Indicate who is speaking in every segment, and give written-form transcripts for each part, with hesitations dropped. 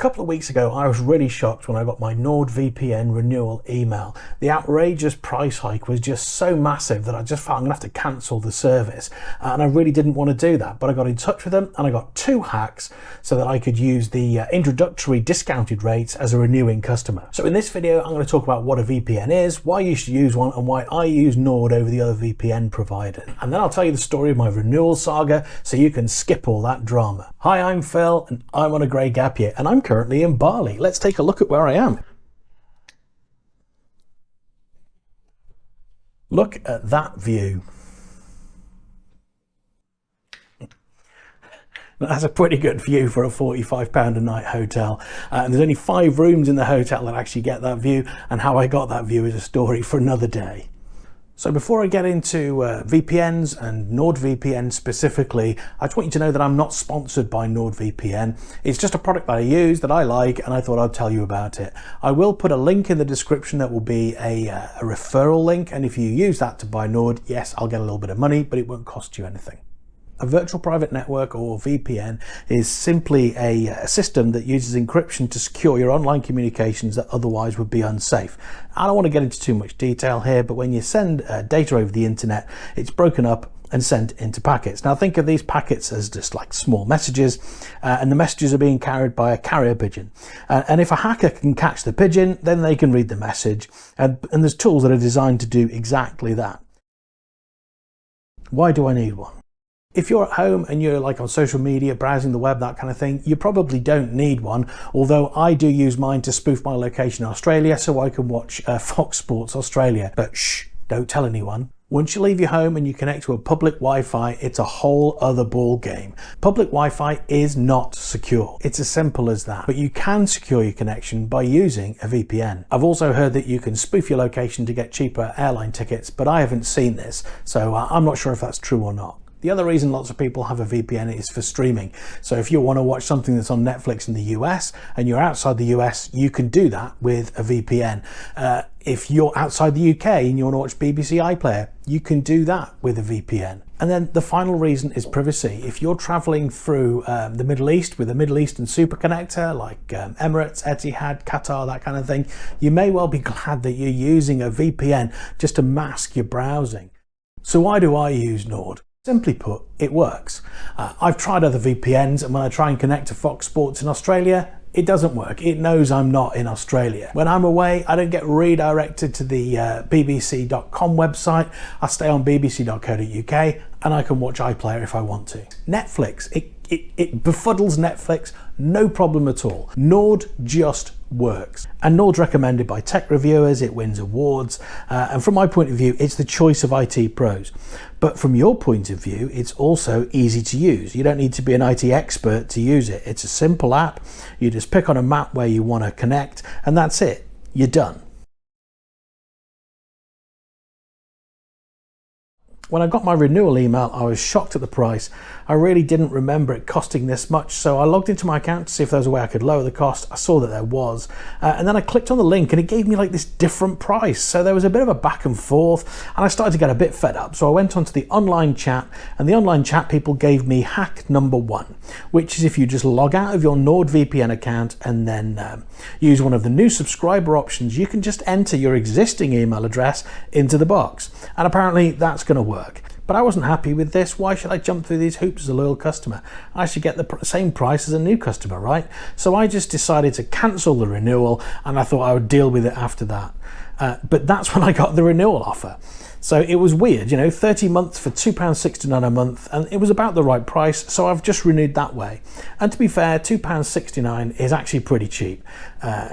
Speaker 1: couple of weeks ago, I was really shocked when I got my Nord VPN renewal email. The outrageous price hike was just so massive that I just felt I'm gonna have to cancel the service. And I really didn't want to do that, but I got in touch with them and I got 2 hacks so that I could use the introductory discounted rates as a renewing customer. So in this video, I'm going to talk about what a VPN is, why you should use one, and why I use Nord over the other VPN providers. And then I'll tell you the story of my renewal saga so you can skip all that drama. Hi, I'm Phil and I'm on a grey gap year and I'm currently in Bali. Let's take a look at where I am. Look at that view. That's a pretty good view for a £45 a night hotel. And there's only 5 rooms in the hotel that actually get that view, and how I got that view is a story for another day. So before I get into VPNs and NordVPN specifically, I just want you to know that I'm not sponsored by NordVPN. It's just a product that I use, that I like, and I thought I'd tell you about it. I will put a link in the description that will be a referral link, and if you use that to buy Nord, yes, I'll get a little bit of money, but it won't cost you anything. A virtual private network, or VPN, is simply a system that uses encryption to secure your online communications that otherwise would be unsafe. I don't want to get into too much detail here, but when you send data over the internet, it's broken up and sent into packets. Now think of these packets as just like small messages, and the messages are being carried by a carrier pigeon. And if a hacker can catch the pigeon, then they can read the message, and there's tools that are designed to do exactly that. Why do I need one? If you're at home and you're like on social media, browsing the web, that kind of thing, you probably don't need one, although I do use mine to spoof my location in Australia so I can watch Fox Sports Australia. But shh, don't tell anyone. Once you leave your home and you connect to a public Wi-Fi, it's a whole other ball game. Public Wi-Fi is not secure. It's as simple as that. But you can secure your connection by using a VPN. I've also heard that you can spoof your location to get cheaper airline tickets, but I haven't seen this, so I'm not sure if that's true or not. The other reason lots of people have a VPN is for streaming. So if you want to watch something that's on Netflix in the US and you're outside the US, you can do that with a VPN. If you're outside the UK and you want to watch BBC iPlayer, you can do that with a VPN. And then the final reason is privacy. If you're traveling through the Middle East with a Middle Eastern super connector like Emirates, Etihad, Qatar, that kind of thing, you may well be glad that you're using a VPN just to mask your browsing. So why do I use Nord? Simply put, it works. I've tried other VPNs, and when I try and connect to Fox Sports in Australia, it doesn't work. It knows I'm not in Australia. When I'm away, I don't get redirected to the bbc.com website. I stay on bbc.co.uk and I can watch iPlayer if I want to. Netflix, it befuddles Netflix, no problem at all. Nord just works. And Nord's recommended by tech reviewers, it wins awards, and from my point of view, it's the choice of IT pros. But from your point of view, it's also easy to use. You don't need to be an IT expert to use it. It's a simple app. You just pick on a map where you want to connect, and that's it. You're done. When I got my renewal email, I was shocked at the price. I really didn't remember it costing this much, so I logged into my account to see if there was a way I could lower the cost. I saw that there was, and then I clicked on the link and it gave me like this different price. So there was a bit of a back and forth, and I started to get a bit fed up. So I went onto the online chat, and the online chat people gave me hack number 1, which is if you just log out of your NordVPN account and then use one of the new subscriber options, you can just enter your existing email address into the box. And apparently that's going to work. But I wasn't happy with this. Why should I jump through these hoops as a loyal customer? I should get the same price as a new customer, right? So I just decided to cancel the renewal, and I thought I would deal with it after that. But that's when I got the renewal offer. So it was weird, you know, 30 months for £2.69 a month, and it was about the right price, so I've just renewed that way. And to be fair, £2.69 is actually pretty cheap.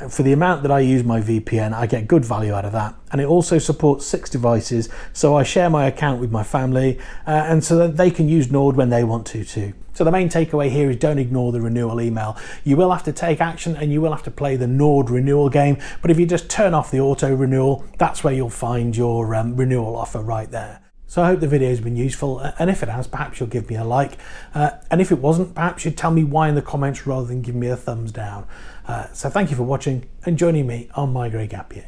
Speaker 1: For the amount that I use my VPN, I get good value out of that. And it also supports 6 devices, so I share my account with my family, and so that they can use Nord when they want to too. So the main takeaway here is don't ignore the renewal email. You will have to take action and you will have to play the Nord renewal game, but if you just turn off the auto renewal, that's where you'll find your renewal offer right there. So I hope the video has been useful, and if it has, perhaps you'll give me a like, and if it wasn't, perhaps you'd tell me why in the comments rather than give me a thumbs down. So thank you for watching and joining me on My Grey Gap Year.